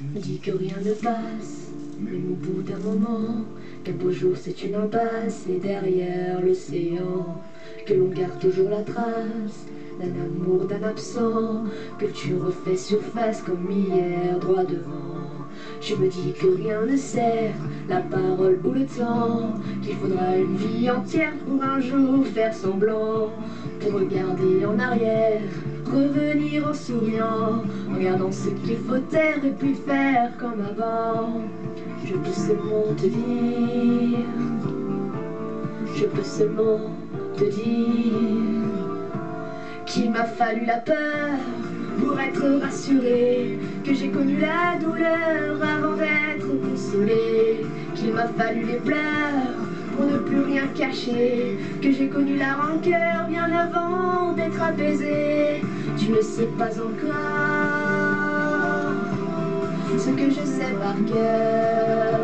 me dis que rien ne passe, même au bout d'un moment. Quel beau jour c'est une impasse, et derrière l'océan, que l'on garde toujours la trace d'un amour, d'un absent, que tu refais surface comme hier, droit devant. Je me dis que rien ne sert, la parole ou le temps, qu'il faudra une vie entière pour un jour faire semblant, pour regarder en arrière, revenir en souriant, en regardant ce qu'il faut taire et puis faire comme avant. Je peux seulement te dire, je peux seulement te dire qu'il m'a fallu la peur pour être rassuré, que j'ai connu la douleur avant d'être consolé, qu'il m'a fallu les pleurs pour ne plus rien cacher, que j'ai connu la rancœur bien avant d'être apaisé. Tu ne sais pas encore ce que je sais par cœur,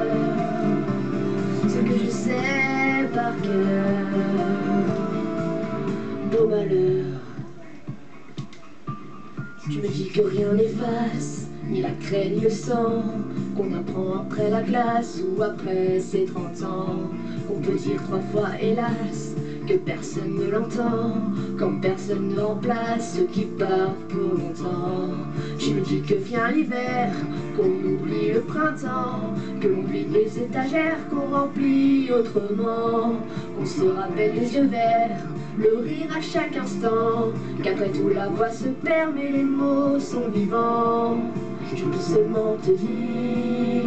ce que je sais par cœur. Beau malheur, tu me dis que rien n'efface, ni la craie ni le sang, qu'on apprend après la classe ou après ses 30 ans, qu'on peut dire 3 fois hélas, que personne ne l'entend, comme personne ne remplace ceux qui partent pour longtemps. Je me dis que vient l'hiver, qu'on oublie le printemps, que l'on vide les étagères, qu'on remplit autrement, qu'on se rappelle les yeux verts, le rire à chaque instant, qu'après tout la voix se perd mais les mots sont vivants. Je peux seulement te dire,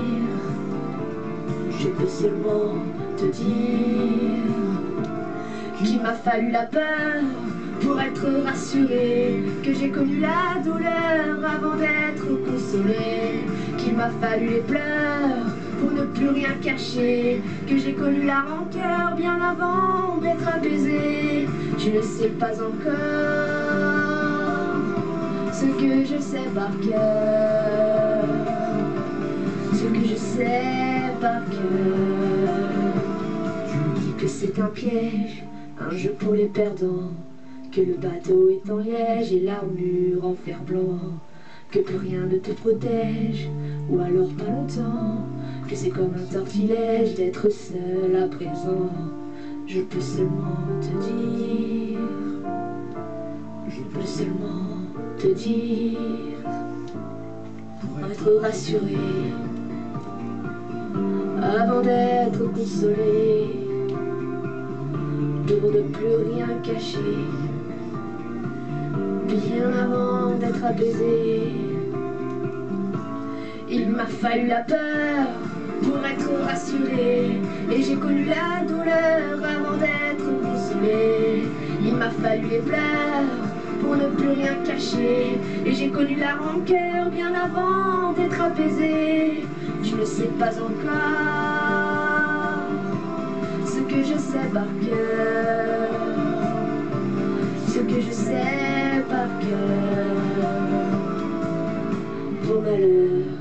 je peux seulement te dire qu'il m'a fallu la peur pour être rassuré, que j'ai connu la douleur avant d'être consolé, qu'il m'a fallu les pleurs pour ne plus rien cacher, que j'ai connu la rancœur bien avant d'être apaisé. Tu ne sais pas encore ce que je sais par cœur, ce que je sais par cœur. Tu me dis que c'est un piège, un jeu pour les perdants, que le bateau est en liège et l'armure en fer blanc, que plus rien ne te protège, ou alors pas longtemps, que c'est comme un tortilège d'être seul à présent. Je peux seulement te dire, je peux seulement te dire, pour être rassuré, avant d'être consolé, pour ne plus rien cacher, bien avant d'être apaisé. Il m'a fallu la peur pour être rassuré, et j'ai connu la douleur avant d'être consolé. Il m'a fallu les pleurs pour ne plus rien cacher, et j'ai connu la rancœur bien avant d'être apaisé. Tu ne sais pas encore ce que je sais par cœur, ce que je sais par cœur. Beau malheur.